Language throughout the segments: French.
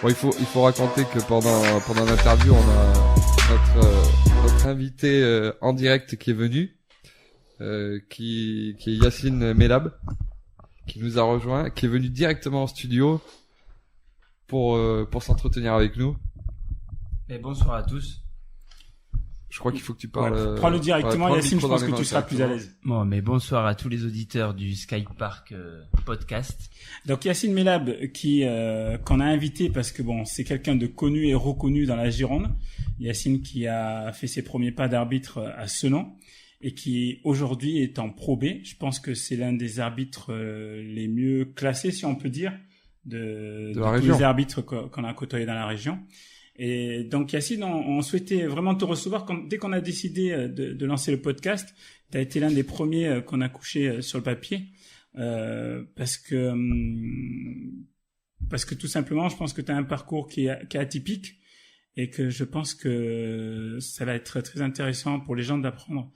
Bon, il faut raconter que pendant l'interview, on a notre invité en direct qui est venu, qui est Yacine Melab, qui nous a rejoint, qui est venu directement en studio pour s'entretenir avec nous. Et bonsoir à tous. Je crois qu'il faut que tu parles. Prends-le directement, Yacine, je pense que tu seras plus à l'aise. Bon, mais bonsoir à tous les auditeurs du Skypark podcast. Donc Yacine Melab, qu'on a invité parce que bon, c'est quelqu'un de connu et reconnu dans la Gironde. Yacine qui a fait ses premiers pas d'arbitre à Senon et qui aujourd'hui est en Pro B. Je pense que c'est l'un des arbitres les mieux classés, si on peut dire, de tous les arbitres qu'on a côtoyés dans la région. Et donc Yacine, on souhaitait vraiment te recevoir dès qu'on a décidé de lancer le podcast. Tu as été l'un des premiers qu'on a couché sur le papier parce que tout simplement, je pense que tu as un parcours qui est atypique et que je pense que ça va être très intéressant pour les gens d'apprendre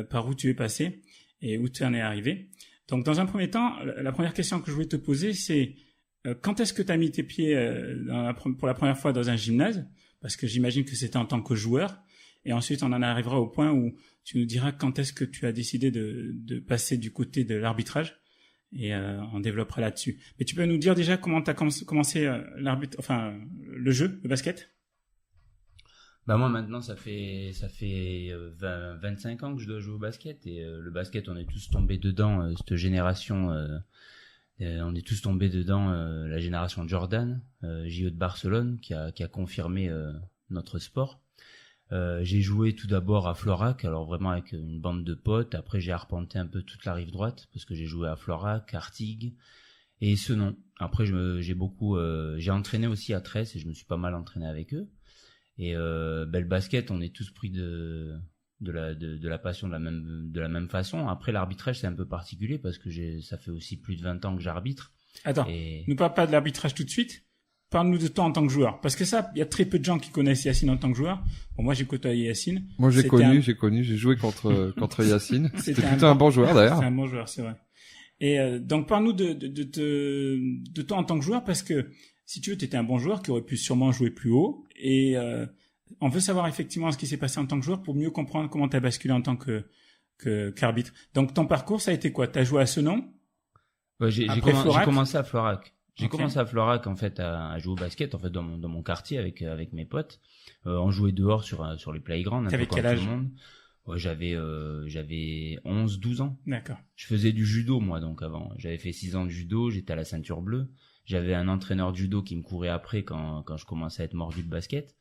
par où tu es passé et où tu en es arrivé. Donc dans un premier temps, la première question que je voulais te poser, c'est quand est-ce que tu as mis tes pieds pour la première fois dans un gymnase? Parce que j'imagine que c'était en tant que joueur. Et ensuite, on en arrivera au point où tu nous diras quand est-ce que tu as décidé de passer du côté de l'arbitrage. Et on développera là-dessus. Mais tu peux nous dire déjà comment tu as commencé le jeu, le basket? Bah moi maintenant ça fait 25 ans que je dois jouer au basket. Et le basket, on est tous tombés dedans, cette génération... on est tous tombés dedans, la génération Jordan, JO de Barcelone, qui a confirmé notre sport. J'ai joué tout d'abord à Florac, alors vraiment avec une bande de potes. Après, j'ai arpenté un peu toute la rive droite, parce que j'ai joué à Florac, Artigues et Senon. Après, j'ai entraîné aussi à Tresse et je me suis pas mal entraîné avec eux. Et le basket, on est tous pris de la passion de la même façon. Après, l'arbitrage, c'est un peu particulier parce que ça fait aussi plus de 20 ans que j'arbitre. Attends, nous parle pas de l'arbitrage tout de suite. Parle-nous de toi en tant que joueur. Parce que ça, il y a très peu de gens qui connaissent Yacine en tant que joueur. Bon, moi, j'ai côtoyé Yacine. Moi, j'ai joué contre Yacine. C'était plutôt un bon joueur, d'ailleurs. C'est un bon joueur, c'est vrai. Et donc, parle-nous de toi en tant que joueur parce que, si tu veux, tu étais un bon joueur qui aurait pu sûrement jouer plus haut. Et on veut savoir effectivement ce qui s'est passé en tant que joueur pour mieux comprendre comment tu as basculé en tant qu'arbitre. Donc, ton parcours, ça a été quoi? Tu as joué à Senon? Ouais, j'ai commencé à Florac. J'ai commencé à Florac, en fait, à jouer au basket, en fait, dans mon quartier avec mes potes. On jouait dehors sur les playgrounds, un peu comme tout le monde. Ouais, j'avais 11, 12 ans. D'accord. Je faisais du judo, moi, donc, avant. J'avais fait 6 ans de judo, j'étais à la ceinture bleue. J'avais un entraîneur de judo qui me courait après quand je commençais à être mordu de basket.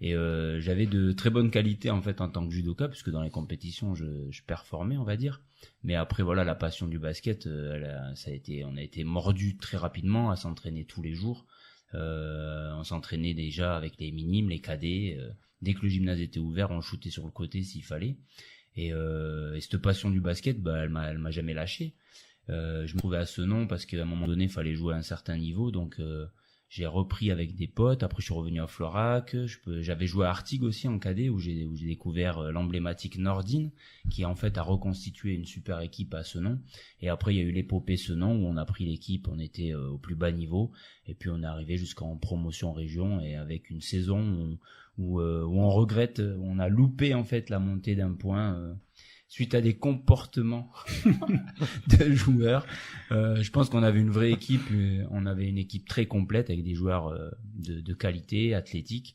Et j'avais de très bonnes qualités en fait en tant que judoka, puisque dans les compétitions je performais, on va dire. Mais après voilà, la passion du basket, on a été mordu très rapidement à s'entraîner tous les jours. On s'entraînait déjà avec les minimes, les cadets. Dès que le gymnase était ouvert, on shootait sur le côté s'il fallait. Et cette passion du basket, elle m'a jamais lâché. Je me trouvais à Senon parce qu'à un moment donné, il fallait jouer à un certain niveau, donc j'ai repris avec des potes. Après, je suis revenu à Florac. J'avais joué à Artigues aussi en cadet où j'ai découvert l'emblématique Nordine qui en fait a reconstitué une super équipe à Senon. Et après, il y a eu l'épopée Senon où on a pris l'équipe, on était au plus bas niveau et puis on est arrivé jusqu'en promotion région et avec une saison où on regrette, on a loupé en fait la montée d'un point. Suite à des comportements de joueurs. Je pense qu'on avait une vraie équipe, on avait une équipe très complète avec des joueurs de qualité, athlétiques.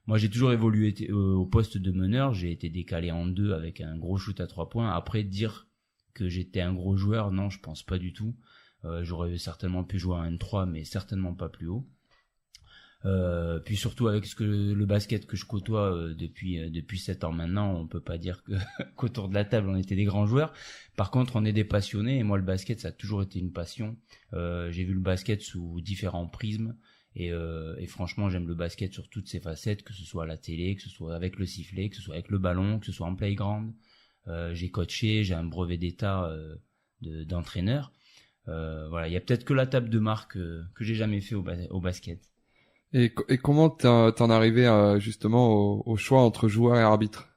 Moi, j'ai toujours évolué au poste de meneur, j'ai été décalé en 2 avec un gros shoot à 3 points. Après, dire que j'étais un gros joueur, non, je pense pas du tout. J'aurais certainement pu jouer à un 3, mais certainement pas plus haut. Puis surtout avec le basket que je côtoie depuis 7 ans maintenant, on peut pas dire qu'autour de la table on était des grands joueurs. Par contre, on est des passionnés et moi le basket ça a toujours été une passion. J'ai vu le basket sous différents prismes et franchement j'aime le basket sur toutes ses facettes, que ce soit à la télé, que ce soit avec le sifflet, que ce soit avec le ballon, que ce soit en playground. J'ai coaché, j'ai un brevet d'état d'entraîneur. Voilà, il y a peut-être que la table de marque que j'ai jamais fait au basket. Et comment t'en arrivé justement au choix entre joueur et arbitre?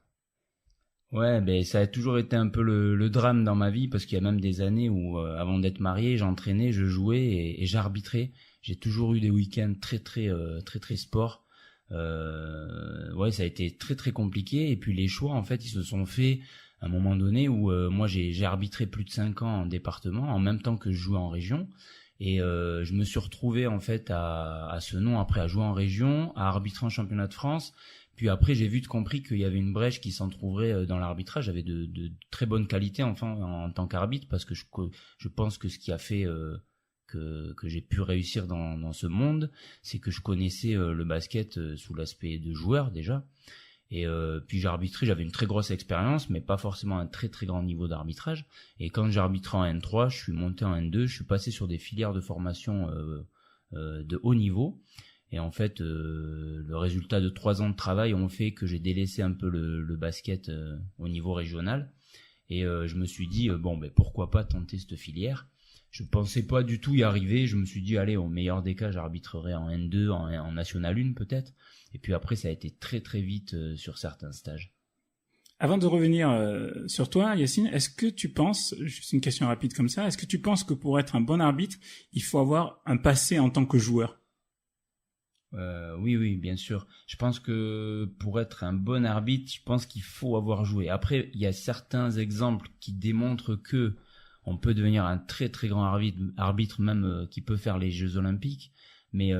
Ouais, ça a toujours été un peu le drame dans ma vie parce qu'il y a même des années où avant d'être marié, j'entraînais, je jouais et j'arbitrais. J'ai toujours eu des week-ends très sport. Ouais, ça a été très compliqué. Et puis les choix, en fait, ils se sont faits à un moment donné où moi j'ai arbitré plus de 5 ans en département en même temps que je jouais en région. Et je me suis retrouvé en fait à Senon après à jouer en région, à arbitrer en championnat de France. Puis après j'ai vite compris qu'il y avait une brèche qui s'entrouvrait dans l'arbitrage. J'avais de très bonnes qualités enfin en tant qu'arbitre, parce que je pense que ce qui a fait que j'ai pu réussir dans ce monde, c'est que je connaissais le basket sous l'aspect de joueur déjà. Et puis j'ai arbitré, j'avais une très grosse expérience, mais pas forcément un très grand niveau d'arbitrage. Et quand j'ai arbitré en N3, je suis monté en N2, je suis passé sur des filières de formation de haut niveau. Et en fait, le résultat de 3 ans de travail ont fait que j'ai délaissé un peu le basket au niveau régional. Et je me suis dit, pourquoi pas tenter cette filière. Je pensais pas du tout y arriver. Je me suis dit, allez, au meilleur des cas, j'arbitrerai en N2, en National 1 peut-être. Et puis après, ça a été très vite sur certains stages. Avant de revenir sur toi, Yacine, est-ce que tu penses, juste une question rapide comme ça, est-ce que tu penses que pour être un bon arbitre, il faut avoir un passé en tant que joueur ? Oui, bien sûr. Je pense que pour être un bon arbitre, je pense qu'il faut avoir joué. Après, il y a certains exemples qui démontrent que on peut devenir un très grand arbitre même qui peut faire les Jeux Olympiques. Mais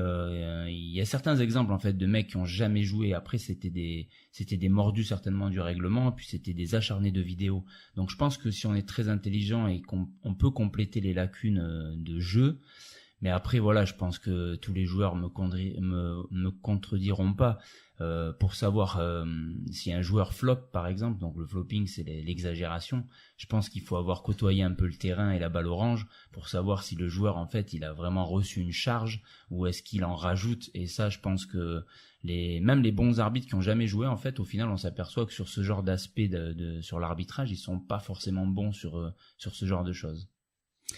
il y a certains exemples en fait de mecs qui ont jamais joué. Après, c'était des mordus certainement du règlement, puis c'était des acharnés de vidéo. Donc je pense que si on est très intelligent et qu'on peut compléter les lacunes de jeu. Mais après, voilà, je pense que tous les joueurs me contrediront pas. Pour savoir si un joueur flop, par exemple, donc le flopping, c'est l'exagération, je pense qu'il faut avoir côtoyé un peu le terrain et la balle orange pour savoir si le joueur, en fait, il a vraiment reçu une charge ou est-ce qu'il en rajoute. Et ça, je pense que même les bons arbitres qui ont jamais joué, en fait, au final, on s'aperçoit que sur ce genre d'aspect sur l'arbitrage, ils sont pas forcément bons sur ce genre de choses.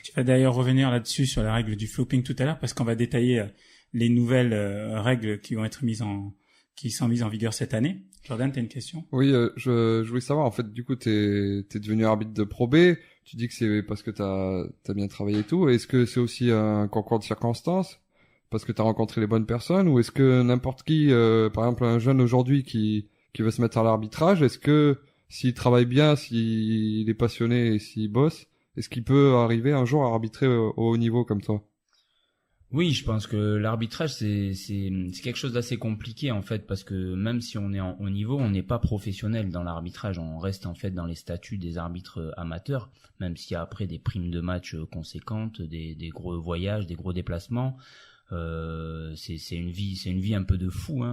Tu vas d'ailleurs revenir là-dessus sur la règle du flopping tout à l'heure, parce qu'on va détailler les nouvelles règles qui vont être qui sont mises en vigueur cette année. Jordan, t'as une question ? Oui, je voulais savoir, en fait, du coup, t'es devenu arbitre de Pro B. Tu dis que c'est parce que t'as bien travaillé et tout. Est-ce que c'est aussi un concours de circonstances parce que t'as rencontré les bonnes personnes, ou est-ce que n'importe qui, par exemple, un jeune aujourd'hui qui veut se mettre à l'arbitrage, est-ce que s'il travaille bien, s'il est passionné et s'il bosse, est-ce qu'il peut arriver un jour à arbitrer au haut niveau comme toi ? Oui, je pense que l'arbitrage c'est quelque chose d'assez compliqué en fait, parce que même si on est en haut niveau, on n'est pas professionnel dans l'arbitrage, on reste en fait dans les statuts des arbitres amateurs, même s'il y a après des primes de match conséquentes, des gros voyages, des gros déplacements. C'est une vie un peu de fou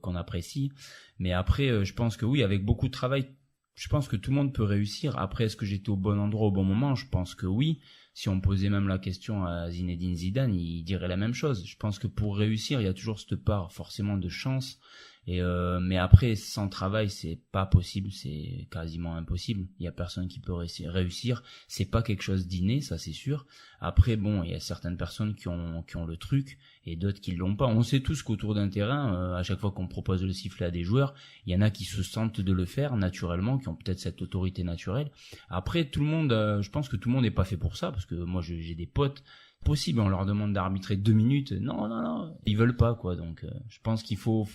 qu'on apprécie, mais après je pense que oui, avec beaucoup de travail, je pense que tout le monde peut réussir. Après, est-ce que j'étais au bon endroit au bon moment ? Je pense que oui. Si on posait même la question à Zinedine Zidane, il dirait la même chose. Je pense que pour réussir, il y a toujours cette part forcément de chance. Mais après, sans travail, c'est pas possible, c'est quasiment impossible. Il y a personne qui peut réussir. C'est pas quelque chose d'inné, ça c'est sûr. Après, bon, il y a certaines personnes qui ont le truc et d'autres qui l'ont pas. On sait tous qu'autour d'un terrain, à chaque fois qu'on propose le sifflet à des joueurs, il y en a qui se sentent de le faire naturellement, qui ont peut-être cette autorité naturelle. Après, tout le monde, je pense que tout le monde n'est pas fait pour ça, parce que moi, j'ai des potes. Possible, on leur demande d'arbitrer 2 minutes, non, ils veulent pas quoi. Donc je pense qu'il faut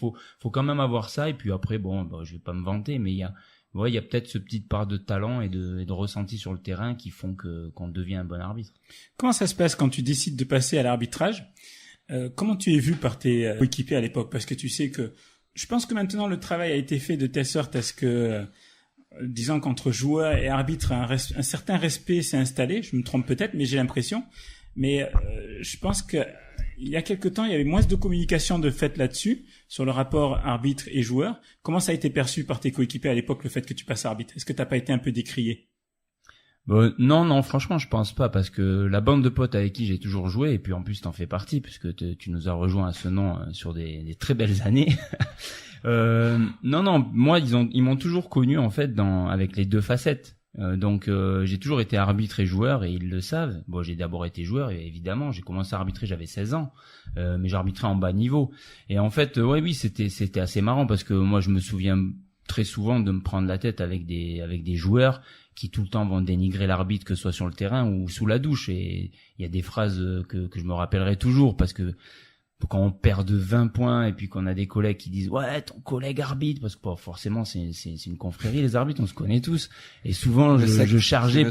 quand même avoir ça. Et puis après, je vais pas me vanter, mais il y a peut-être ce petite part de talent et de ressenti sur le terrain qui font qu'on devient un bon arbitre. Comment ça se passe quand tu décides de passer à l'arbitrage ? Comment tu es vu par tes coéquipiers à l'époque ? Parce que tu sais que je pense que maintenant le travail a été fait de telle sorte à ce que disons qu'entre joueur et arbitre un certain respect s'est installé. Je me trompe peut-être, mais j'ai l'impression. Mais je pense que il y a quelque temps, il y avait moins de communication de fait là-dessus, sur le rapport arbitre et joueur. Comment ça a été perçu par tes coéquipiers à l'époque, le fait que tu passes arbitre ? Est-ce que t'as pas été un peu décrié ? Non, franchement, je pense pas, parce que la bande de potes avec qui j'ai toujours joué, et puis en plus t'en fais partie, puisque tu nous as rejoint à Senon sur des très belles années. Non, moi ils m'ont toujours connu en fait avec les deux facettes. Donc j'ai toujours été arbitre et joueur, et ils le savent. Bon, j'ai d'abord été joueur, et évidemment j'ai commencé à arbitrer, j'avais 16 ans, mais j'arbitrais en bas niveau. Et en fait oui, c'était assez marrant, parce que moi je me souviens très souvent de me prendre la tête avec des joueurs qui tout le temps vont dénigrer l'arbitre, que ce soit sur le terrain ou sous la douche. Et il y a des phrases que je me rappellerai toujours, parce que quand on perd de 20 points et puis qu'on a des collègues qui disent ouais ton collègue arbitre, parce que forcément c'est une confrérie, les arbitres on se connaît tous, et souvent je chargeais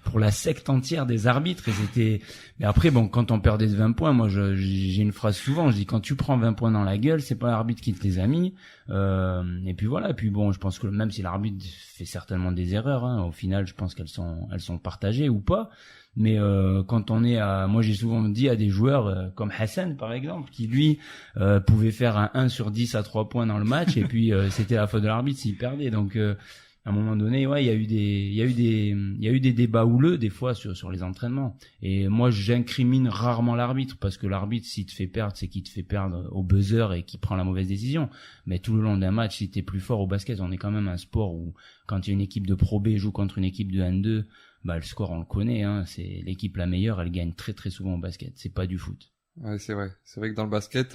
pour la secte entière des arbitres, et c'était, mais après bon, quand on perdait de 20 points, moi j'ai une phrase souvent, je dis quand tu prends 20 points dans la gueule, c'est pas l'arbitre qui te les a mis, et puis voilà. Et puis bon, je pense que même si l'arbitre fait certainement des erreurs, hein, au final je pense qu'elles sont partagées ou pas. Mais quand on est moi j'ai souvent dit à des joueurs comme Hassan par exemple, qui lui pouvait faire un 1 sur 10 à 3 points dans le match, et puis c'était la faute de l'arbitre s'il perdait. Donc à un moment donné, ouais, il y a eu des débats houleux des fois sur les entraînements. Et moi j'incrimine rarement l'arbitre, parce que l'arbitre, s'il te fait perdre, c'est qu'il te fait perdre au buzzer et qu'il prend la mauvaise décision. Mais tout le long d'un match, si t'es plus fort au basket, on est quand même un sport où quand il y a une équipe de Pro B joue contre une équipe de N2, bah le score on le connaît, hein, c'est l'équipe la meilleure, elle gagne très très souvent au basket, c'est pas du foot. Ouais, c'est vrai que dans le basket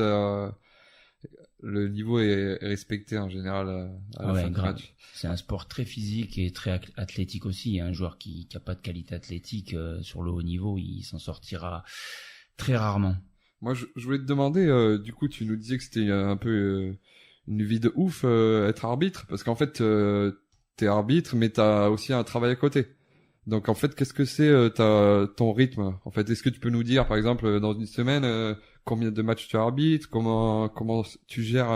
le niveau est respecté en général à la fin du match. C'est un sport très physique et très athlétique aussi. Un joueur qui a pas de qualité athlétique sur le haut niveau, il s'en sortira très rarement. Moi je voulais te demander, du coup tu nous disais que c'était un peu une vie de ouf être arbitre, parce qu'en fait t'es arbitre mais t'as aussi un travail à côté. Donc en fait, qu'est-ce que c'est ton rythme? En fait, est-ce que tu peux nous dire, par exemple, dans une semaine, combien de matchs tu arbitres, comment tu gères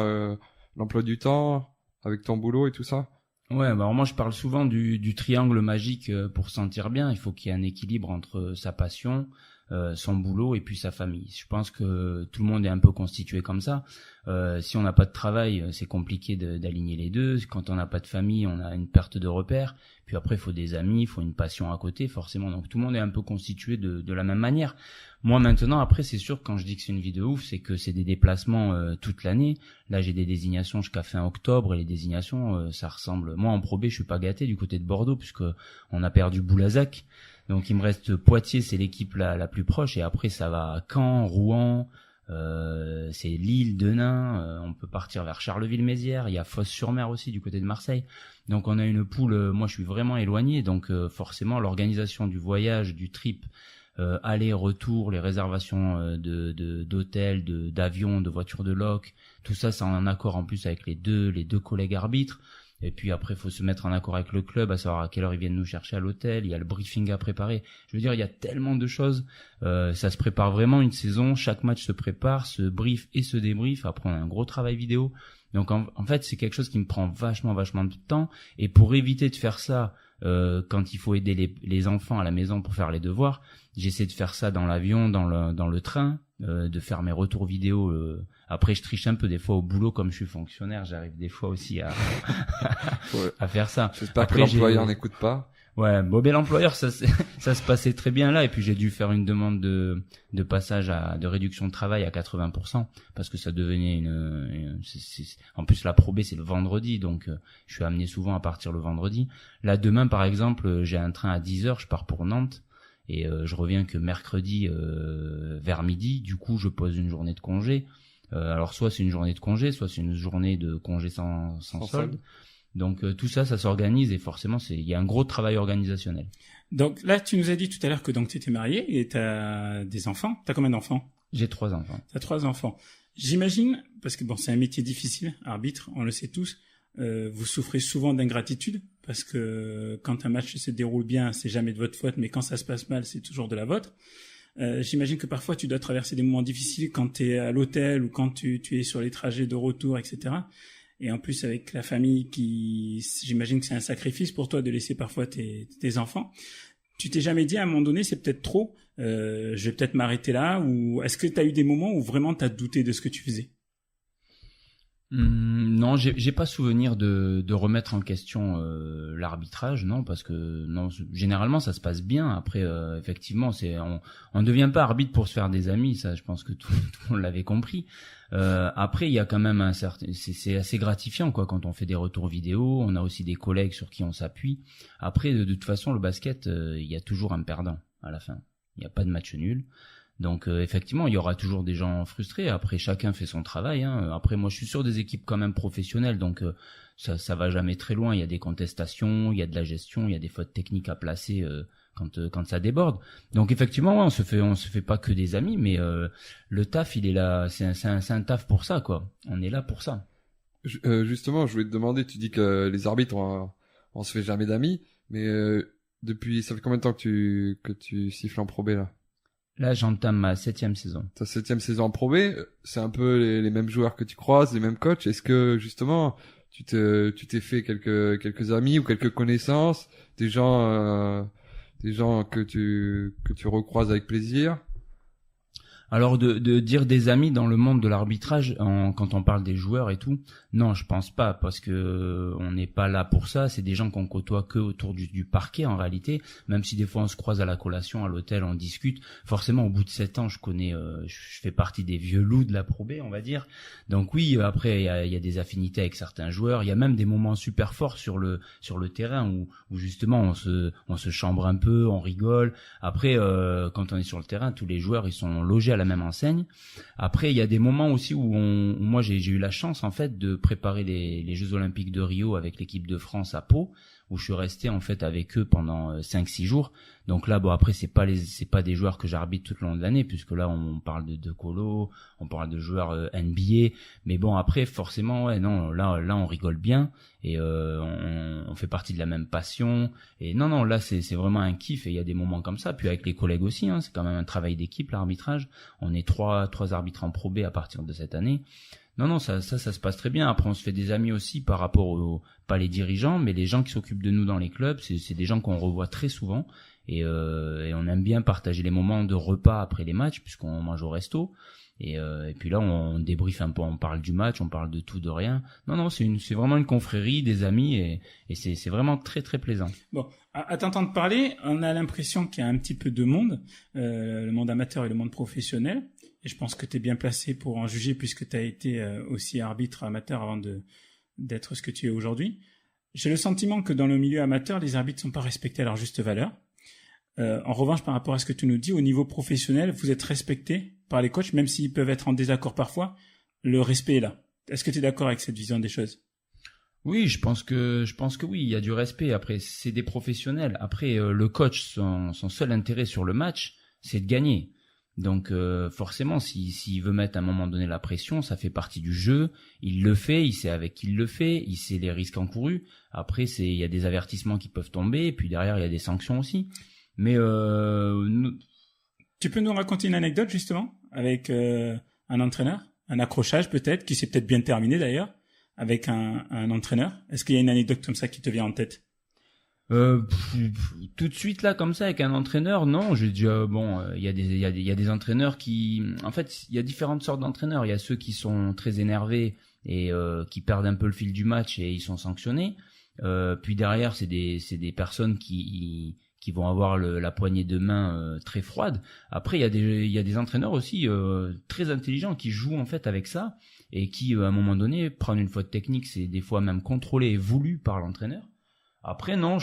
l'emploi du temps avec ton boulot et tout ça? Ouais, bah alors moi je parle souvent du triangle magique pour se sentir bien. Il faut qu'il y ait un équilibre entre sa passion, son boulot et puis sa famille. Je pense que tout le monde est un peu constitué comme ça. Si on n'a pas de travail, c'est compliqué d'aligner les deux. Quand on n'a pas de famille, on a une perte de repères. Puis après, il faut des amis, il faut une passion à côté, forcément. Donc tout le monde est un peu constitué de la même manière. Moi maintenant, après, c'est sûr que quand je dis que c'est une vie de ouf, c'est que c'est des déplacements toute l'année. Là, j'ai des désignations jusqu'à fin octobre, et les désignations, ça ressemble. Moi, en Pro B, je suis pas gâté du côté de Bordeaux, puisque on a perdu Boulazac. Donc il me reste Poitiers, c'est l'équipe la plus proche, et après ça va à Caen, Rouen, c'est Lille, Denain, on peut partir vers Charleville-Mézières, il y a Fos-sur-Mer aussi du côté de Marseille. Donc on a une poule, moi je suis vraiment éloigné, donc forcément l'organisation du voyage, du trip, aller-retour, les réservations d'hôtels, d'avions, de voitures de loc, tout ça c'est en accord en plus avec les deux collègues arbitres. Et puis après, il faut se mettre en accord avec le club, à savoir à quelle heure ils viennent nous chercher à l'hôtel. Il y a le briefing à préparer. Je veux dire, il y a tellement de choses. Ça se prépare vraiment une saison. Chaque match se prépare, se brief et se débrief. Après, on a un gros travail vidéo. Donc en fait, c'est quelque chose qui me prend vachement de temps. Et pour éviter de faire ça, quand il faut aider les enfants à la maison pour faire les devoirs, j'essaie de faire ça dans l'avion, dans le train, de faire mes retours vidéo. Après, je triche un peu des fois au boulot, comme je suis fonctionnaire, j'arrive des fois aussi à faire ça. J'espère que l'employeur n'écoute pas. Ouais, bon, ben l'employeur, ça se passait très bien là, et puis j'ai dû faire une demande de passage de réduction de travail à 80%, parce que ça devenait en plus la Pro B c'est le vendredi, donc je suis amené souvent à partir le vendredi. Là, demain par exemple, j'ai un train à 10h, je pars pour Nantes, et je reviens que mercredi vers midi. Du coup, je pose une journée de congé. Alors soit c'est une journée de congé, soit c'est une journée de congé sans solde. Donc tout ça s'organise, et forcément il y a un gros travail organisationnel. Donc là, tu nous as dit tout à l'heure que donc tu étais marié et tu as des enfants. Tu as combien d'enfants? J'ai 3 enfants. Tu as 3 enfants. J'imagine, parce que bon, c'est un métier difficile, arbitre, on le sait tous, vous souffrez souvent d'ingratitude, parce que quand un match se déroule bien, c'est jamais de votre faute, mais quand ça se passe mal, c'est toujours de la vôtre. J'imagine que parfois tu dois traverser des moments difficiles quand tu es à l'hôtel ou quand tu es sur les trajets de retour, etc. Et en plus avec la famille j'imagine que c'est un sacrifice pour toi de laisser parfois tes enfants. Tu t'es jamais dit à un moment donné, c'est peut-être trop, je vais peut-être m'arrêter là, ou est-ce que tu as eu des moments où vraiment tu as douté de ce que tu faisais? Non, j'ai pas souvenir de remettre en question l'arbitrage, non, parce que non, généralement ça se passe bien. Après, effectivement, on devient pas arbitre pour se faire des amis, ça, je pense que tout le monde l'avait compris. Après, il y a quand même c'est assez gratifiant quoi quand on fait des retours vidéo. On a aussi des collègues sur qui on s'appuie. Après, de toute façon, le basket, il y a toujours un perdant à la fin. Il n'y a pas de match nul. Donc effectivement, il y aura toujours des gens frustrés. Après, chacun fait son travail. Hein. Après, moi, je suis sur des équipes quand même professionnelles, donc ça va jamais très loin. Il y a des contestations, il y a de la gestion, il y a des fautes techniques à placer quand ça déborde. Donc effectivement, ouais, on se fait pas que des amis, mais le taf, il est là. C'est un taf pour ça, quoi. On est là pour ça. Justement, je voulais te demander, tu dis que les arbitres, on se fait jamais d'amis, mais depuis, ça fait combien de temps que tu siffles en Pro B, là? Là, j'entame ma 7e saison. Ta 7e saison en Pro B, c'est un peu les mêmes joueurs que tu croises, les mêmes coachs. Est-ce que, justement, tu t'es fait quelques amis ou quelques connaissances, des gens que tu recroises avec plaisir? Alors de dire des amis dans le monde de l'arbitrage quand on parle des joueurs et tout, non, je pense pas, parce que on n'est pas là pour ça. C'est des gens qu'on côtoie que autour du parquet en réalité. Même si des fois on se croise à la collation, à l'hôtel, on discute. Forcément, au bout de 7 ans, je fais partie des vieux loups de la Pro B, on va dire. Donc oui, après il y a des affinités avec certains joueurs. Il y a même des moments super forts sur le terrain où justement on se chambre un peu, on rigole. Après, quand on est sur le terrain, tous les joueurs ils sont logés à la même enseigne. Après, il y a des moments aussi où moi j'ai eu la chance en fait de préparer les Jeux Olympiques de Rio avec l'équipe de France à Pau, où je suis resté en fait avec eux pendant 5-6 jours. Donc là, bon, après c'est pas des joueurs que j'arbitre tout le long de l'année, puisque là on parle de colo, on parle de joueurs NBA, mais bon, après forcément, ouais, non, là on rigole bien et on fait partie de la même passion, et non, là c'est vraiment un kiff, et il y a des moments comme ça. Puis avec les collègues aussi, hein, c'est quand même un travail d'équipe, l'arbitrage. On est trois arbitres en Pro B à partir de cette année. Non, ça se passe très bien. Après, on se fait des amis aussi par rapport pas les dirigeants, mais les gens qui s'occupent de nous dans les clubs. C'est des gens qu'on revoit très souvent, et on aime bien partager les moments de repas après les matchs, puisqu'on mange au resto. Et puis là, on débriefe un peu, on parle du match, on parle de tout, de rien. Non, c'est vraiment une confrérie, des amis, et c'est vraiment très très plaisant. Bon, à t'entendre parler, on a l'impression qu'il y a un petit peu de monde, le monde amateur et le monde professionnel. Et je pense que tu es bien placé pour en juger, puisque tu as été aussi arbitre amateur avant d'être ce que tu es aujourd'hui. J'ai le sentiment que dans le milieu amateur, les arbitres sont pas respectés à leur juste valeur. En revanche, par rapport à ce que tu nous dis, au niveau professionnel, vous êtes respectés par les coachs, même s'ils peuvent être en désaccord parfois. Le respect est là. Est-ce que tu es d'accord avec cette vision des choses? Oui, je pense que oui, il y a du respect. Après, c'est des professionnels. Après, le coach, son seul intérêt sur le match, c'est de gagner. Donc forcément, s'il veut mettre à un moment donné la pression, ça fait partie du jeu. Il le fait, il sait avec qui il le fait, il sait les risques encourus. Après, il y a des avertissements qui peuvent tomber, et puis derrière, il y a des sanctions aussi. Mais tu peux nous raconter une anecdote justement avec un entraîneur, un accrochage peut-être, qui s'est peut-être bien terminé d'ailleurs, avec un entraîneur? Est-ce qu'il y a une anecdote comme ça qui te vient en tête? Tout de suite là comme ça avec un entraîneur, non. J'ai dit il y a des entraîneurs qui, en fait, il y a différentes sortes d'entraîneurs. Il y a ceux qui sont très énervés et qui perdent un peu le fil du match et ils sont sanctionnés. Puis derrière, c'est des personnes qui vont avoir la poignée de main très froide. Après, il y a des entraîneurs aussi très intelligents qui jouent en fait avec ça, et qui à un moment donné prennent une faute technique, c'est des fois même contrôlé et voulu par l'entraîneur. Après, non,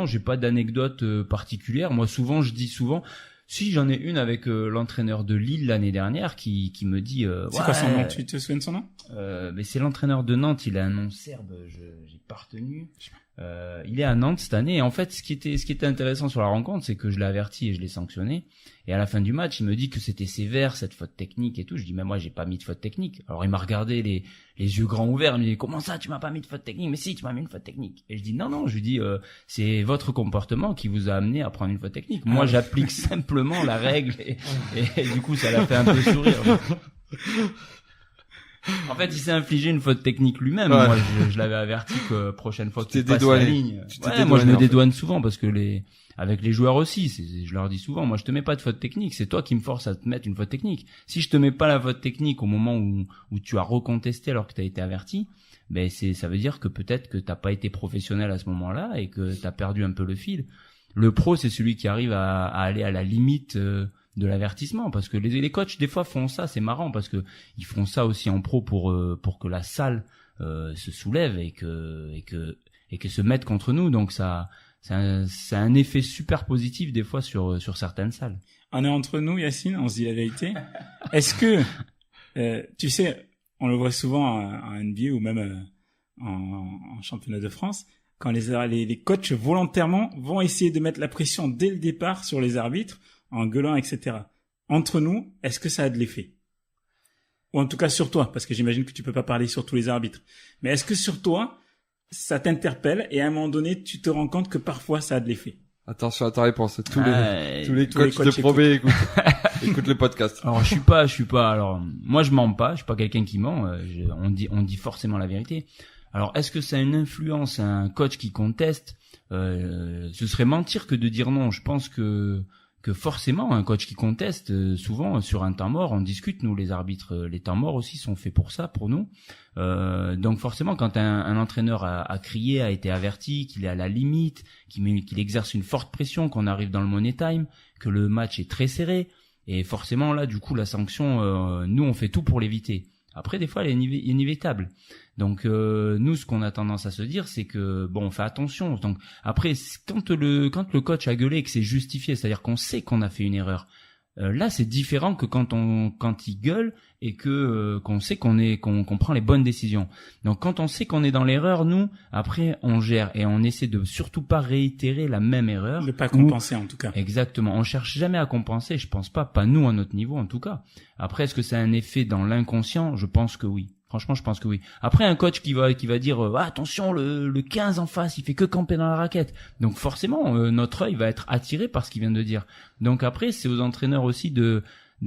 j'ai pas d'anecdote particulière. Moi, je dis souvent, si j'en ai une avec l'entraîneur de Lille l'année dernière qui me dit. C'est quoi son nom? Tu te souviens de son nom? Mais c'est l'entraîneur de Nantes. Il a un nom serbe. J'ai pas retenu. Il est à Nantes cette année. Et en fait, ce qui était intéressant sur la rencontre, c'est que je l'ai averti et je l'ai sanctionné. Et à la fin du match, il me dit que c'était sévère, cette faute technique et tout. Je dis, mais moi, j'ai pas mis de faute technique. Alors, il m'a regardé les yeux grands ouverts. Il me dit, comment ça, tu m'as pas mis de faute technique? Mais si, tu m'as mis une faute technique. Et je dis, non, je lui dis, c'est votre comportement qui vous a amené à prendre une faute technique. Moi, j'applique simplement la règle, et du coup, ça l'a fait un peu sourire. En fait, il s'est infligé une faute technique lui-même. Ouais. Moi, je l'avais averti que prochaine fois qu'il passe la ligne. Ouais, moi, je me dédouane souvent, parce que avec les joueurs aussi, je leur dis souvent, moi, je te mets pas de faute technique. C'est toi qui me forces à te mettre une faute technique. Si je te mets pas la faute technique au moment où tu as recontesté alors que tu as été averti, ben ça veut dire que peut-être que t'as pas été professionnel à ce moment-là et que t'as perdu un peu le fil. Le pro, c'est celui qui arrive à aller à la limite de l'avertissement, parce que les coachs des fois font ça. C'est marrant parce que ils font ça aussi en pro pour que la salle se soulève et que se mette contre nous. Donc ça, c'est un effet super positif des fois sur certaines salles. on est entre nous, Yacine, on se dit la vérité. Est-ce que, tu sais, on le voit souvent en NBA ou même en championnat de France, quand les coachs volontairement vont essayer de mettre la pression dès le départ sur les arbitres, en gueulant, etc. Entre nous, est-ce que ça a de l'effet? Ou en tout cas sur toi, parce que j'imagine que tu peux pas parler sur tous les arbitres. Mais est-ce que sur toi, ça t'interpelle et à un moment donné, tu te rends compte que parfois ça a de l'effet? Attention à ta réponse. Tous les coachs de Pro B écoutent le podcast. Alors je suis pas. Alors moi je mens pas. Je suis pas quelqu'un qui ment. On dit forcément la vérité. Alors est-ce que ça a une influence, un coach qui conteste? Ce serait mentir que de dire non. Je pense que forcément un coach qui conteste, souvent sur un temps mort, on discute, nous les arbitres, les temps morts aussi sont faits pour ça, pour nous. Donc forcément quand un entraîneur a crié, a été averti, qu'il est à la limite, qu'il exerce une forte pression, qu'on arrive dans le money time, que le match est très serré, et forcément là du coup la sanction, nous on fait tout pour l'éviter. Après, des fois, elle est inévitable. Donc, nous, ce qu'on a tendance à se dire, c'est que, bon, on fait attention. Donc, après, quand le coach a gueulé et que c'est justifié, c'est-à-dire qu'on sait qu'on a fait une erreur, là, c'est différent que quand il gueule et que qu'on sait qu'on prend les bonnes décisions. Donc, quand on sait qu'on est dans l'erreur, nous, après, on gère et on essaie de surtout pas réitérer la même erreur. De pas compenser, en tout cas. Exactement. On cherche jamais à compenser. Je pense pas nous à notre niveau, en tout cas. Après, est-ce que ça a un effet dans l'inconscient? Je pense que oui. Franchement, je pense que oui. Après, un coach qui va dire attention, le 15 en face, il fait que camper dans la raquette. Donc forcément, notre œil va être attiré par ce qu'il vient de dire. Donc après, c'est aux entraîneurs aussi de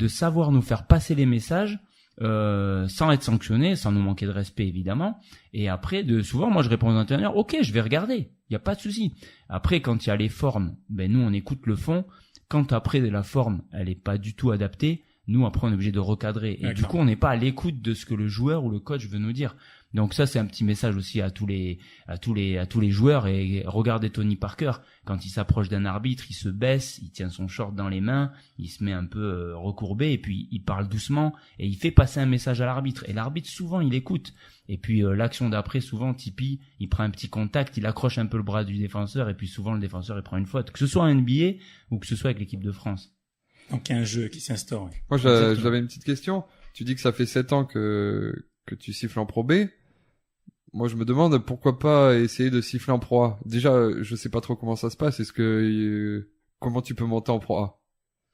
savoir nous faire passer les messages sans être sanctionnés, sans nous manquer de respect évidemment. Et après, souvent, moi je réponds aux entraîneurs, ok, je vais regarder, il y a pas de souci. Après, quand il y a les formes, ben nous on écoute le fond. Quand après la forme, elle est pas du tout adaptée. Nous, après, on est obligé de recadrer. Et du coup, on n'est pas à l'écoute de ce que le joueur ou le coach veut nous dire. Donc ça, c'est un petit message aussi à tous les joueurs. Et regardez Tony Parker. Quand il s'approche d'un arbitre, il se baisse, il tient son short dans les mains, il se met un peu recourbé et puis il parle doucement et il fait passer un message à l'arbitre. Et l'arbitre, souvent, il écoute. Et puis l'action d'après, souvent, Tipeee, il prend un petit contact, il accroche un peu le bras du défenseur et puis souvent, le défenseur, il prend une faute. Que ce soit en NBA ou que ce soit avec l'équipe de France. Donc il y a un jeu qui s'instaure. Oui. Moi, j'avais une petite question. Tu dis que ça fait 7 ans que tu siffles en Pro B. Moi, je me demande pourquoi pas essayer de siffler en Pro A. Déjà, je sais pas trop comment ça se passe. Comment tu peux monter en Pro A?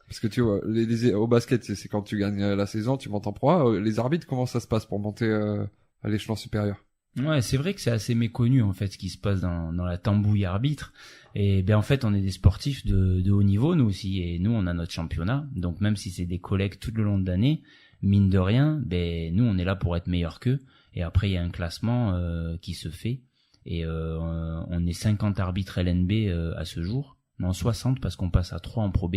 Parce que tu vois, au basket, c'est quand tu gagnes la saison, tu montes en Pro A. Les arbitres, comment ça se passe pour monter à l'échelon supérieur? Ouais, c'est vrai que c'est assez méconnu en fait ce qui se passe dans la tambouille arbitre. Et ben en fait, on est des sportifs de haut niveau nous aussi, et nous on a notre championnat. Donc même si c'est des collègues tout le long de l'année, mine de rien, ben nous on est là pour être meilleurs qu'eux. Et après il y a un classement qui se fait, et on est 50 arbitres LNB à ce jour. Non, 60 parce qu'on passe à 3 en Pro B.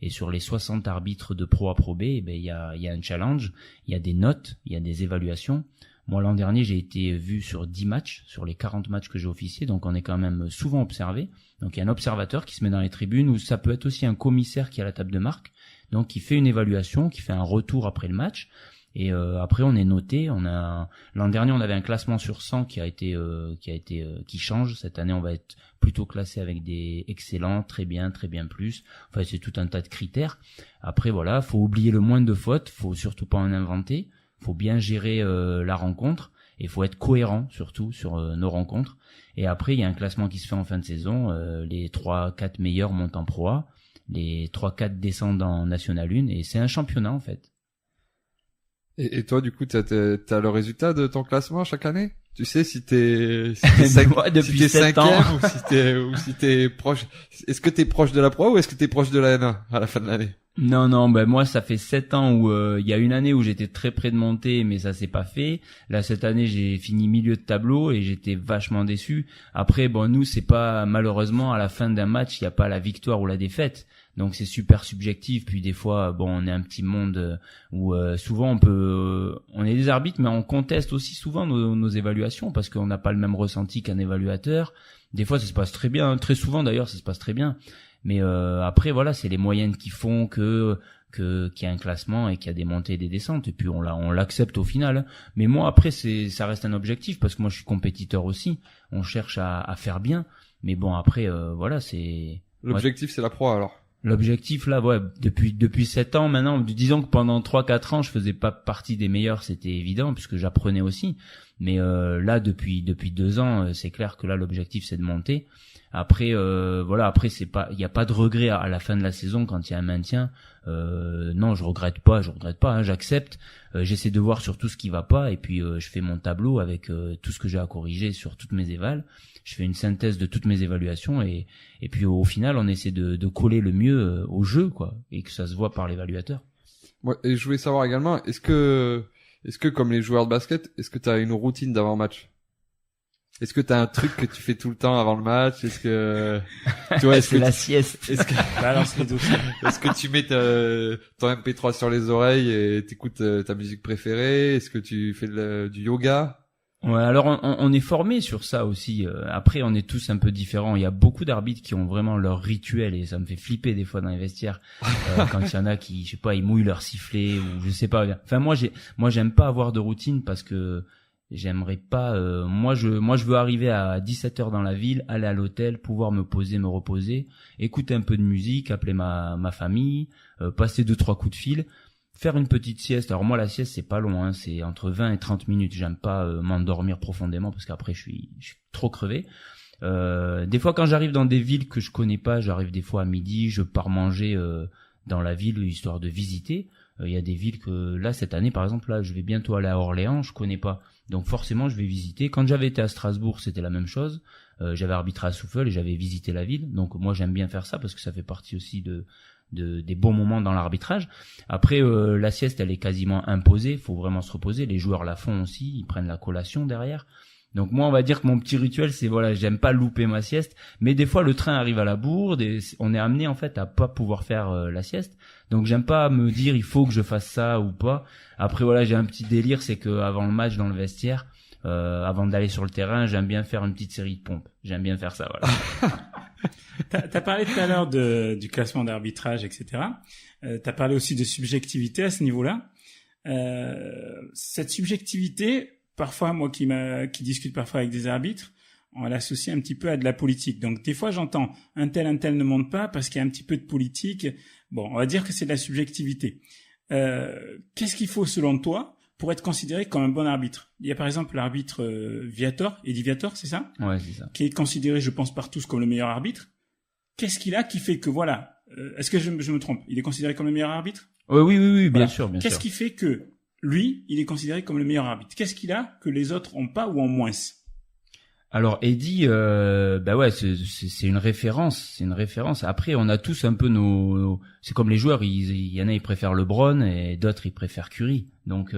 Et sur les 60 arbitres de Pro A Pro B, ben il y a un challenge, il y a des notes, il y a des évaluations. Moi, l'an dernier, j'ai été vu sur 10 matchs, sur les 40 matchs que j'ai officiés, donc on est quand même souvent observé. Donc il y a un observateur qui se met dans les tribunes, ou ça peut être aussi un commissaire qui est à la table de marque, donc qui fait une évaluation, qui fait un retour après le match. Et après on est noté. L'an dernier on avait un classement sur 100 qui change. Cette année on va être plutôt classé avec des excellents, très bien plus. Enfin c'est tout un tas de critères. Après voilà, faut oublier le moins de fautes, faut surtout pas en inventer. Faut bien gérer la rencontre et faut être cohérent surtout sur nos rencontres. Et après il y a un classement qui se fait en fin de saison, les 3-4 meilleurs montent en Pro A, les 3-4 descendent en National 1 et c'est un championnat en fait. Et toi du coup t'as le résultat de ton classement chaque année? Tu sais si t'es depuis 7 ans ou si t'es proche. Est-ce que t'es proche de la Pro ou est-ce que t'es proche de la N1 à la fin de l'année? Non, ben moi ça fait 7 ans où il y a une année où j'étais très près de monter mais ça s'est pas fait. Là cette année j'ai fini milieu de tableau et j'étais vachement déçu. Après bon nous c'est pas malheureusement à la fin d'un match, il y a pas la victoire ou la défaite. Donc c'est super subjectif, puis des fois bon on est un petit monde où souvent on est des arbitres mais on conteste aussi souvent nos évaluations parce qu'on n'a pas le même ressenti qu'un évaluateur. Des fois ça se passe très bien, très souvent d'ailleurs ça se passe très bien. Mais après voilà, c'est les moyennes qui font qu'il y a un classement et qu'il y a des montées et des descentes, et puis on l'accepte au final. Mais moi après ça reste un objectif parce que moi je suis compétiteur aussi. On cherche à faire bien, mais bon après voilà, c'est l'objectif c'est la Pro alors. L'objectif là, ouais, depuis 7 ans maintenant, disons que pendant 3-4 ans, je faisais pas partie des meilleurs, c'était évident puisque j'apprenais aussi. Mais là, depuis 2 ans, c'est clair que là, l'objectif c'est de monter. Après, voilà, après c'est pas, il y a pas de regret à la fin de la saison quand il y a un maintien. Non, je regrette pas, hein, j'accepte. J'essaie de voir sur tout ce qui va pas et puis je fais mon tableau avec tout ce que j'ai à corriger sur toutes mes évals. Je fais une synthèse de toutes mes évaluations et puis au final on essaie de coller le mieux au jeu quoi et que ça se voit par l'évaluateur. Ouais, et je voulais savoir également, est-ce que comme les joueurs de basket, est-ce que tu as une routine d'avant-match? Est-ce que t'as un truc que tu fais tout le temps avant le match? Est-ce que tu vois, c'est la sieste. Est-ce que balance les dossiers. Est-ce que tu mets ton MP3 sur les oreilles et t'écoutes ta musique préférée? Est-ce que tu fais du yoga? Ouais, alors on est formé sur ça aussi. Après, on est tous un peu différents. Il y a beaucoup d'arbitres qui ont vraiment leur rituel et ça me fait flipper des fois dans les vestiaires quand il y en a qui, je sais pas, ils mouillent leur sifflet ou je sais pas. Enfin, moi, j'aime pas avoir de routine parce que j'aimerais pas. Moi, je veux arriver à 17h dans la ville, aller à l'hôtel, pouvoir me poser, me reposer, écouter un peu de musique, appeler ma famille, passer 2-3 coups de fil. Faire une petite sieste. Alors moi la sieste c'est pas long, hein, c'est entre 20 et 30 minutes. J'aime pas m'endormir profondément parce qu'après je suis trop crevé. Des fois quand j'arrive dans des villes que je connais pas, j'arrive des fois à midi, je pars manger dans la ville histoire de visiter. Il y a des villes que là cette année par exemple là je vais bientôt aller à Orléans, je connais pas. Donc forcément je vais visiter. Quand j'avais été à Strasbourg, c'était la même chose. J'avais arbitré à Souffle et j'avais visité la ville. Donc moi j'aime bien faire ça parce que ça fait partie aussi des bons moments dans l'arbitrage. Après la sieste elle est quasiment imposée, faut vraiment se reposer, les joueurs la font aussi, ils prennent la collation derrière. Donc moi on va dire que mon petit rituel c'est voilà, j'aime pas louper ma sieste, mais des fois le train arrive à la bourre, on est amené en fait à pas pouvoir faire la sieste. Donc j'aime pas me dire il faut que je fasse ça ou pas. Après voilà, j'ai un petit délire, c'est que avant le match dans le vestiaire, avant d'aller sur le terrain, j'aime bien faire une petite série de pompes. J'aime bien faire ça, voilà. T'as parlé tout à l'heure du classement d'arbitrage, etc. T'as parlé aussi de subjectivité à ce niveau-là. Cette subjectivité, parfois, moi qui discute parfois avec des arbitres, on l'associe un petit peu à de la politique. Donc des fois, j'entends un tel ne monte pas parce qu'il y a un petit peu de politique. Bon, on va dire que c'est de la subjectivité. Qu'est-ce qu'il faut selon toi pour être considéré comme un bon arbitre? Il y a par exemple l'arbitre Viator, Eddie Viator, c'est ça? Ouais, c'est ça. Qui est considéré, je pense, par tous comme le meilleur arbitre. Qu'est-ce qu'il a qui fait que voilà, est-ce que je me trompe? Il est considéré comme le meilleur arbitre? Oui, bien Voilà. sûr, bien sûr. Qu'est-ce qui fait que lui, il est considéré comme le meilleur arbitre? Qu'est-ce qu'il a que les autres ont pas ou ont moins? Alors Eddie, bah ouais, c'est une référence, Après, on a tous un peu c'est comme les joueurs, il y en a ils préfèrent LeBron et d'autres ils préfèrent Curry. Donc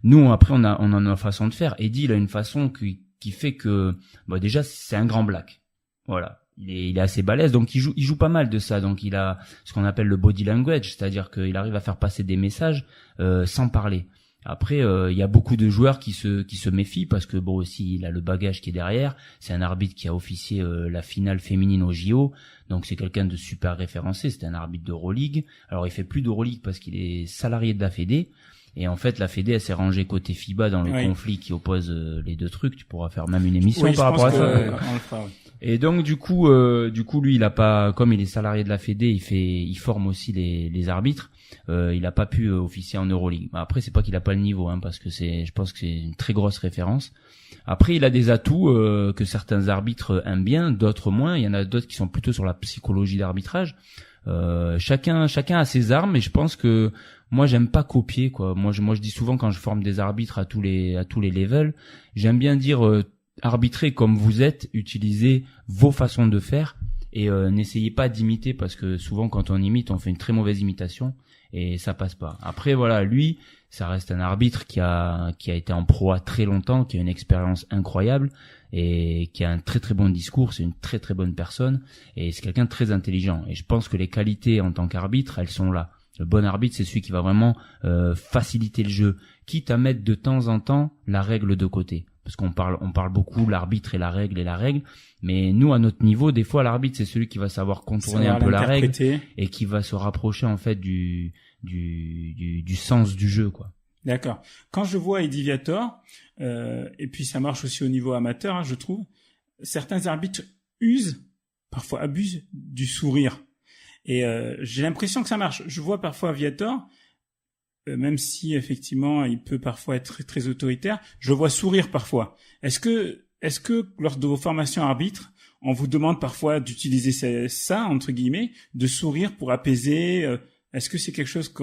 nous après on a notre façon de faire. Eddie il a une façon qui fait que déjà c'est un grand black. Voilà. Il est assez balèze, donc il joue pas mal de ça. Donc il a ce qu'on appelle le body language, c'est-à-dire qu'il arrive à faire passer des messages sans parler. Après, il y a beaucoup de joueurs qui se méfient parce que bon aussi il a le bagage qui est derrière. C'est un arbitre qui a officié la finale féminine au JO, donc c'est quelqu'un de super référencé. C'est un arbitre d'Euroleague. Alors il fait plus d'Euroleague parce qu'il est salarié de la Fédé. Et en fait, la Fédé, elle s'est rangée côté FIBA dans le conflit qui oppose les deux trucs. Tu pourras faire même une émission par rapport à ça. On le fera, oui. Et donc du coup lui il a pas, comme il est salarié de la Fédé, il forme aussi les arbitres. Il a pas pu officier en Euroleague. Après c'est pas qu'il a pas le niveau, hein, parce que je pense que c'est une très grosse référence. Après il a des atouts que certains arbitres aiment bien, d'autres moins. Il y en a d'autres qui sont plutôt sur la psychologie d'arbitrage. Chacun a ses armes, et je pense que moi j'aime pas copier quoi. Moi je dis souvent quand je forme des arbitres à tous les levels, j'aime bien dire arbitrez comme vous êtes, utilisez vos façons de faire et n'essayez pas d'imiter, parce que souvent quand on imite, on fait une très mauvaise imitation et ça passe pas. Après voilà, lui, ça reste un arbitre qui a été en proie très longtemps, qui a une expérience incroyable et qui a un très très bon discours, c'est une très très bonne personne et c'est quelqu'un de très intelligent, et je pense que les qualités en tant qu'arbitre, elles sont là. Le bon arbitre, c'est celui qui va vraiment faciliter le jeu, quitte à mettre de temps en temps la règle de côté. Parce qu'on parle beaucoup l'arbitre et la règle, mais nous à notre niveau, des fois l'arbitre c'est celui qui va savoir contourner un peu la règle et qui va se rapprocher en fait du sens du jeu quoi. D'accord. Quand je vois Eddie Viator, et puis ça marche aussi au niveau amateur, hein, je trouve, certains arbitres parfois abusent du sourire. Et j'ai l'impression que ça marche. Je vois parfois Viator, même si effectivement il peut parfois être très, très autoritaire, je le vois sourire parfois. Est-ce que lors de vos formations arbitres, on vous demande parfois d'utiliser ça, entre guillemets, de sourire pour apaiser? Est-ce que c'est quelque chose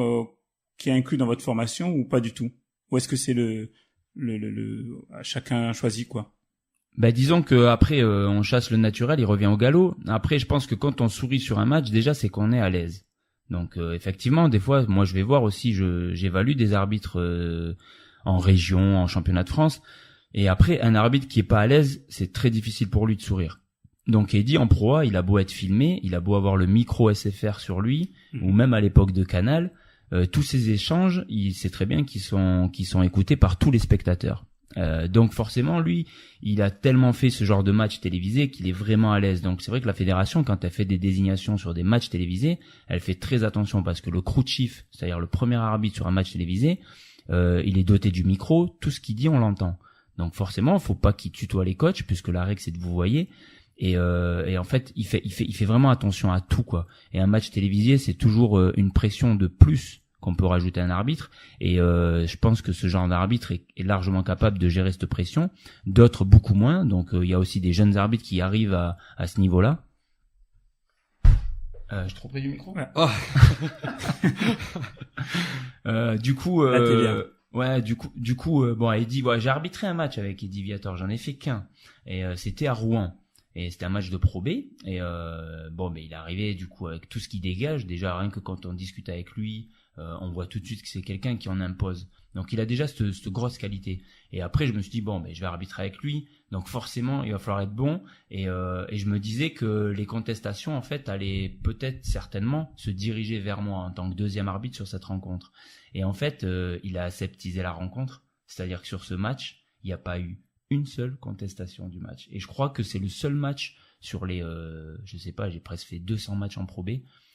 qui est inclus dans votre formation ou pas du tout? Ou est-ce que c'est chacun choisit quoi? Bah disons que après on chasse le naturel, il revient au galop. Après je pense que quand on sourit sur un match, déjà c'est qu'on est à l'aise. Donc effectivement, des fois moi je vais voir aussi, j'évalue des arbitres en région, en championnat de France, et après un arbitre qui est pas à l'aise, c'est très difficile pour lui de sourire. Donc Eddy en Pro A, il a beau être filmé, il a beau avoir le micro SFR sur lui, ou même à l'époque de Canal, tous ces échanges, il sait très bien qu'ils sont écoutés par tous les spectateurs. Donc forcément, lui, il a tellement fait ce genre de match télévisé qu'il est vraiment à l'aise. Donc c'est vrai que la fédération, quand elle fait des désignations sur des matchs télévisés, elle fait très attention parce que le crew chief, c'est-à-dire le premier arbitre sur un match télévisé, il est doté du micro, tout ce qu'il dit, on l'entend. Donc forcément, faut pas qu'il tutoie les coachs puisque la règle c'est de vous voyer. Et en fait, il fait vraiment attention à tout quoi. Et un match télévisé, c'est toujours une pression de plus qu'on peut rajouter à un arbitre, et je pense que ce genre d'arbitre est largement capable de gérer cette pression, d'autres beaucoup moins, donc il y a aussi des jeunes arbitres qui arrivent à ce niveau-là. Je te près du micro. Ouais. Oh. Du coup bon, Eddy, j'ai arbitré un match avec Eddy Viator, j'en ai fait qu'un, et c'était à Rouen. Et c'était un match de Pro B, et mais il est arrivé du coup avec tout ce qu'il dégage. Déjà rien que quand on discute avec lui, on voit tout de suite que c'est quelqu'un qui en impose. Donc il a déjà cette grosse qualité. Et après je me suis dit je vais arbitrer avec lui, donc forcément il va falloir être bon. Et je me disais que les contestations en fait allaient peut-être certainement se diriger vers moi en tant que deuxième arbitre sur cette rencontre. Et en fait il a aseptisé la rencontre, c'est-à-dire que sur ce match il n'y a pas eu une seule contestation du match. Et je crois que c'est le seul match sur les, je sais pas, j'ai presque fait 200 matchs en Pro B.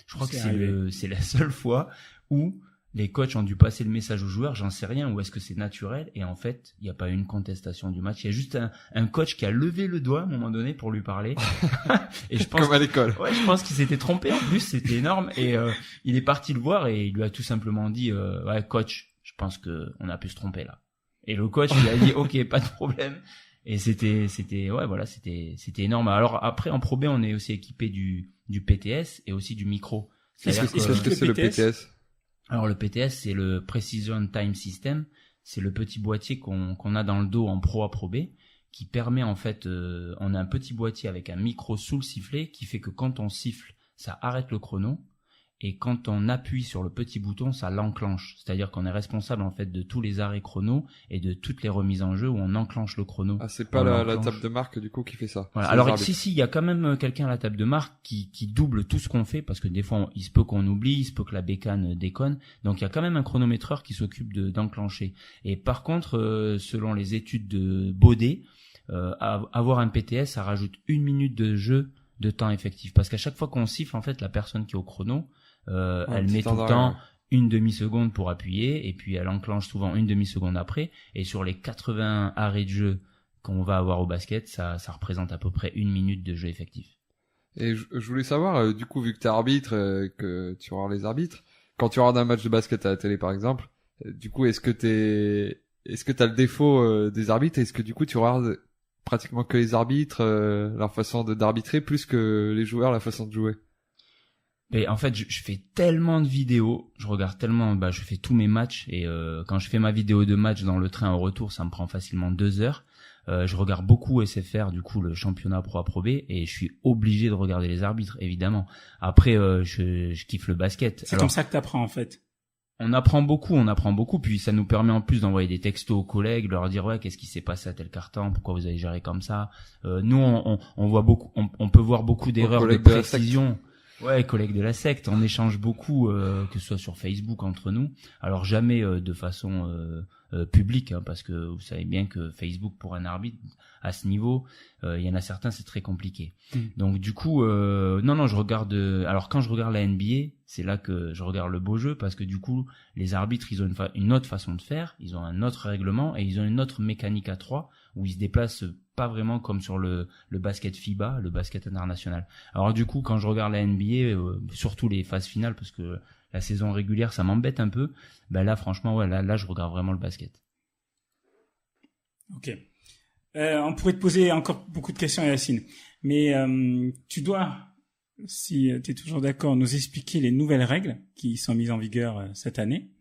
Je crois que c'est la seule fois où les coachs ont dû passer le message aux joueurs, j'en sais rien, ou est-ce que c'est naturel? Et en fait, il n'y a pas eu une contestation du match. Il y a juste un coach qui a levé le doigt à un moment donné pour lui parler. Et je pense comme à l'école. Ouais, je pense qu'il s'était trompé en plus, c'était énorme. Et il est parti le voir et il lui a tout simplement dit, ouais coach, je pense que on a pu se tromper là. Et le coach il a dit ok, pas de problème. Et c'était énorme. Alors après en Pro B on est aussi équipé du PTS et aussi du micro. Qu'est-ce que c'est le PTS? Alors le PTS c'est le Precision Time System, c'est le petit boîtier qu'on a dans le dos en Pro A Pro B qui permet en fait on a un petit boîtier avec un micro sous le sifflet qui fait que quand on siffle, ça arrête le chrono. Et quand on appuie sur le petit bouton, ça l'enclenche. C'est-à-dire qu'on est responsable en fait de tous les arrêts chrono et de toutes les remises en jeu où on enclenche le chrono. Ah, c'est pas la table de marque du coup qui fait ça. Voilà. Alors si, il y a quand même quelqu'un à la table de marque qui double tout ce qu'on fait parce que des fois il se peut qu'on oublie, il se peut que la bécane déconne. Donc il y a quand même un chronométreur qui s'occupe d'enclencher. Et par contre, selon les études de Baudet, avoir un PTS, ça rajoute 1 minute de jeu de temps effectif. Parce qu'à chaque fois qu'on siffle, en fait, la personne qui est au chrono, elle met tout le temps une demi-seconde pour appuyer et puis elle enclenche souvent une demi-seconde après. Et sur les 80 arrêts de jeu qu'on va avoir au basket, ça représente à peu près 1 minute de jeu effectif. Et je voulais savoir, du coup, vu que t'es arbitre, que tu regardes les arbitres, quand tu regardes un match de basket à la télé par exemple, du coup, est-ce que t'as le défaut des arbitres? Est-ce que du coup tu regardes pratiquement que les arbitres, leur façon d'arbitrer plus que les joueurs, la façon de jouer? Et en fait, je fais tellement de vidéos, je regarde tellement, je fais tous mes matchs et quand je fais ma vidéo de match dans le train au retour, ça me prend facilement 2 heures. Je regarde beaucoup SFR, du coup le championnat Pro A Pro B, et je suis obligé de regarder les arbitres, évidemment. Après, je kiffe le basket. C'est comme ça que t'apprends en fait. On apprend beaucoup, puis ça nous permet en plus d'envoyer des textos aux collègues, leur dire ouais qu'est-ce qui s'est passé à tel carton, pourquoi vous avez géré comme ça. Nous on voit beaucoup, on peut voir beaucoup d'erreurs de précision. Ouais, collègues de la secte, on échange beaucoup, que ce soit sur Facebook entre nous. Alors jamais de façon publiques, hein, parce que vous savez bien que Facebook pour un arbitre à ce niveau, il y en a certains c'est très compliqué. Donc du coup, non, je regarde. Alors quand je regarde la NBA, c'est là que je regarde le beau jeu, parce que du coup, les arbitres, ils ont une autre façon de faire, ils ont un autre règlement et ils ont une autre mécanique à 3 où ils se déplacent pas vraiment comme sur le basket FIBA, le basket international. Alors du coup, quand je regarde la NBA, surtout les phases finales, parce que la saison régulière, ça m'embête un peu. Ben là, franchement, ouais, là, je regarde vraiment le basket. Ok. On pourrait te poser encore beaucoup de questions, Yacine. Mais tu dois, si tu es toujours d'accord, nous expliquer les nouvelles règles qui sont mises en vigueur cette année.